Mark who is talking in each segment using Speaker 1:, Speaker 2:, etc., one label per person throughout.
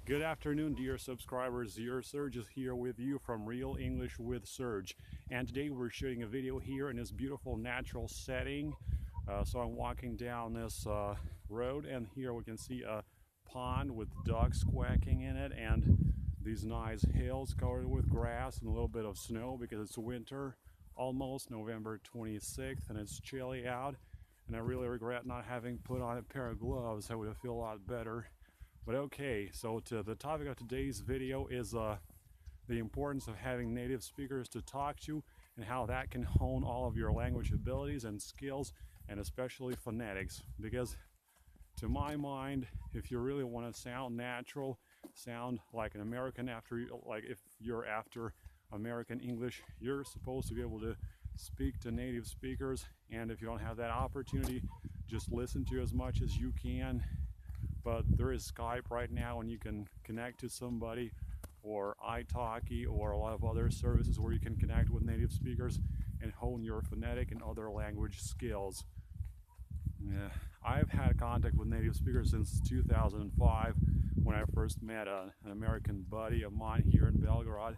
Speaker 1: Good afternoon, dear subscribers. Your Serge is here with you from Real English with Serge. And today we're shooting a video here in this beautiful natural setting. So I'm walking down this road, and here we can see a pond with ducks quacking in it, and these nice hills covered with grass and a little bit of snow because it's winter, almost November 26th, and it's chilly out. And I really regret not having put on a pair of gloves. I would have felt a lot better. But okay, so the topic of today's video is the importance of having native speakers to talk to and how that can hone all of your language abilities and skills, and especially phonetics. Because to my mind, if you really want to sound natural, sound like an American if you're after American English, you're supposed to be able to speak to native speakers. And if you don't have that opportunity, just listen to as much as you can. But there is Skype right now, and you can connect to somebody, or italki, or a lot of other services where you can connect with native speakers and hone your phonetic and other language skills. Yeah, I've had contact with native speakers since 2005 when I first met an American buddy of mine here in Belgrade.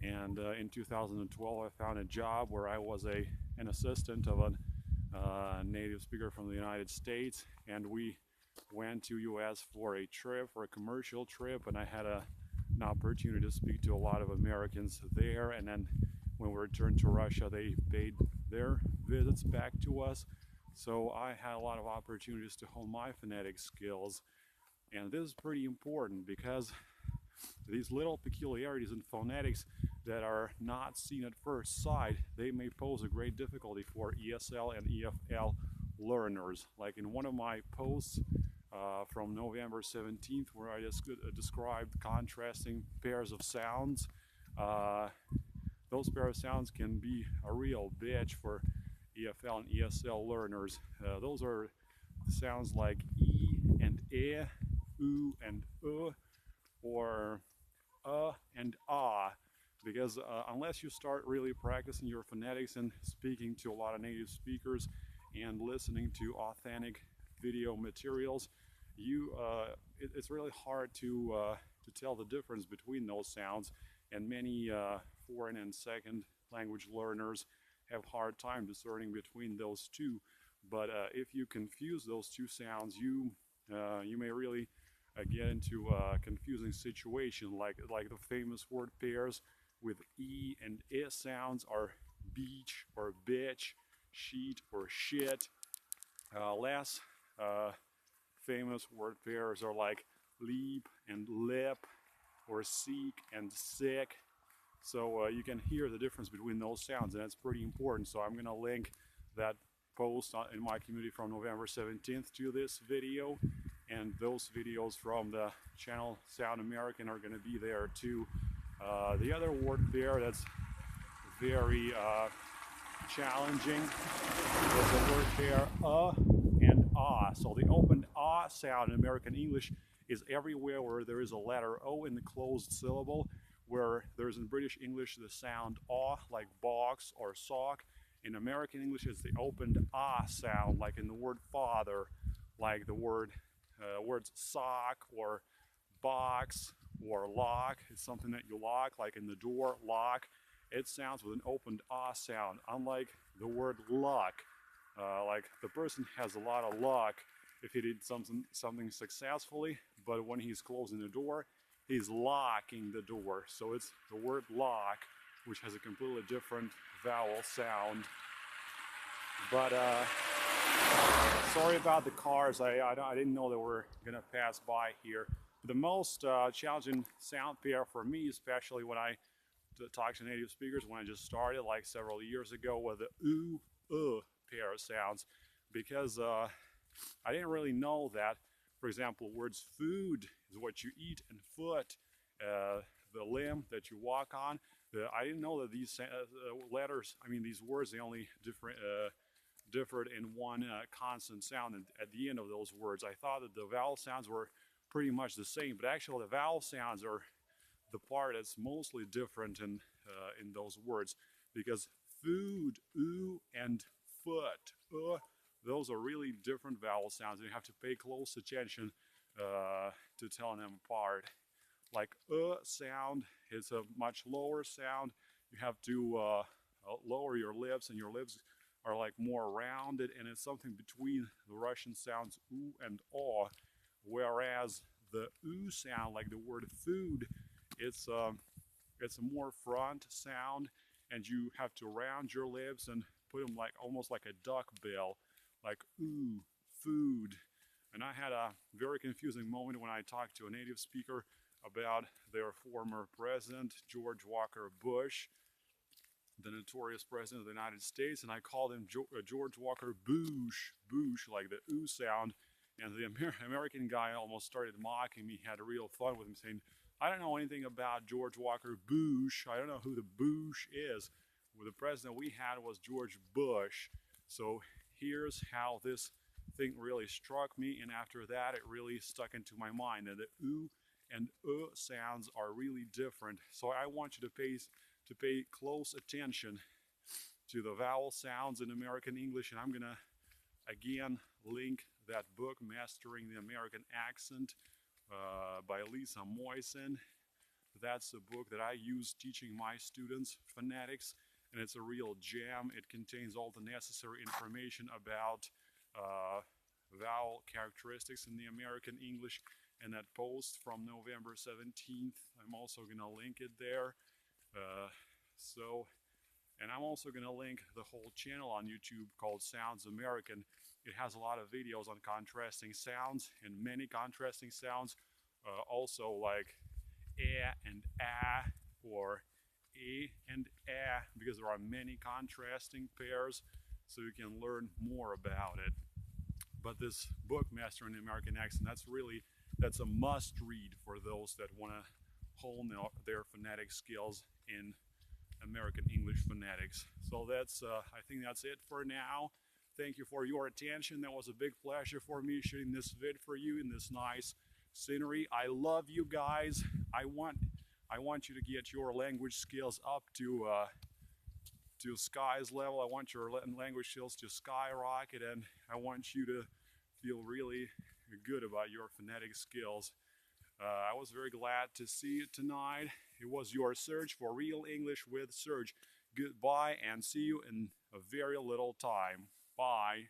Speaker 1: And in 2012 I found a job where I was an assistant of a native speaker from the United States, and we went to US for a commercial trip, and I had an opportunity to speak to a lot of Americans there. And then when we returned to Russia, they paid their visits back to us, so I had a lot of opportunities to hone my phonetic skills. And this is pretty important because these little peculiarities in phonetics that are not seen at first sight, they may pose a great difficulty for ESL and EFL learners. Like in one of my posts from November 17th, where I just described contrasting pairs of sounds. Those pair of sounds can be a real bitch for EFL and ESL learners. Those are sounds like E and E, U and or and ah. Because unless you start really practicing your phonetics and speaking to a lot of native speakers and listening to authentic video materials, it's really hard to tell the difference between those sounds. And many foreign and second language learners have hard time discerning between those two. But if you confuse those two sounds, you may really get into a confusing situation, like the famous word pairs with E and I sounds are beach or bitch, sheet or shit. Less famous word pairs are like leap and lip, or seek and sick. So you can hear the difference between those sounds, and that's pretty important. So I'm gonna link that post in my community from November 17th to this video, and those videos from the channel Sound American are gonna be there too. The other word pair that's very challenging is the word pair and ah. So the opened ah sound in American English is everywhere where there is a letter O in the closed syllable, where there's in British English the sound ah, like box or sock. In American English, it's the opened ah sound, like in the word father, like the words sock or box or lock. It's something that you lock, like in the door lock. It sounds with an opened ah sound, unlike the word luck. Like the person has a lot of luck if he did something successfully, but when he's closing the door, he's locking the door. So it's the word lock, which has a completely different vowel sound. But sorry about the cars. I didn't know they were gonna pass by here. The most challenging sound pair for me, especially when I talk to native speakers, when I just started like several years ago, was the oo, pair of sounds, because I didn't really know that. For example, words food is what you eat, and foot, the limb that you walk on. I didn't know that these these words, they only differed in one consonant sound at the end of those words. I thought that the vowel sounds were pretty much the same, but actually the vowel sounds are the part that's mostly different in those words, because food, oo, and foot, those are really different vowel sounds, and you have to pay close attention to telling them apart. like sound. It's a much lower sound. You have to lower your lips, and your lips are like more rounded, and it's something between the Russian sounds oo and aw, whereas the oo sound, like the word food, it's it's a more front sound, and you have to round your lips and put them like almost like a duck bill, like ooh, food. And I had a very confusing moment when I talked to a native speaker about their former president, George Walker Bush, the notorious president of the United States, and I called him George Walker Bush, Bush, like the ooh sound. And the American guy almost started mocking me, had real fun with him, saying, I don't know anything about George Walker Bush. I don't know who the Bush is. Well, the president we had was George Bush. So here's how this thing really struck me, and after that it really stuck into my mind. And the oo and sounds are really different. So I want you to pay close attention to the vowel sounds in American English, and I'm gonna again link that book, Mastering the American Accent, by Lisa Moisen. That's the book that I use teaching my students phonetics, and it's a real gem. It contains all the necessary information about vowel characteristics in the American English. And that post from November 17th, I'm also going to link it there. And I'm also going to link the whole channel on YouTube called Sounds American. It has a lot of videos on contrasting sounds, and many contrasting sounds, also like and or and because there are many contrasting pairs, so you can learn more about it. But this book, Mastering the American Accent, that's a must read for those that want to hone their phonetic skills in American English phonetics. So that's I think that's it for now. Thank you for your attention. That was a big pleasure for me shooting this vid for you in this nice scenery. I love you guys. I want you to get your language skills up to sky's level. I want your language skills to skyrocket, and I want you to feel really good about your phonetic skills. I was very glad to see you tonight. It was your Serge for Real English with Serge. Goodbye, and see you in a very little time. Bye.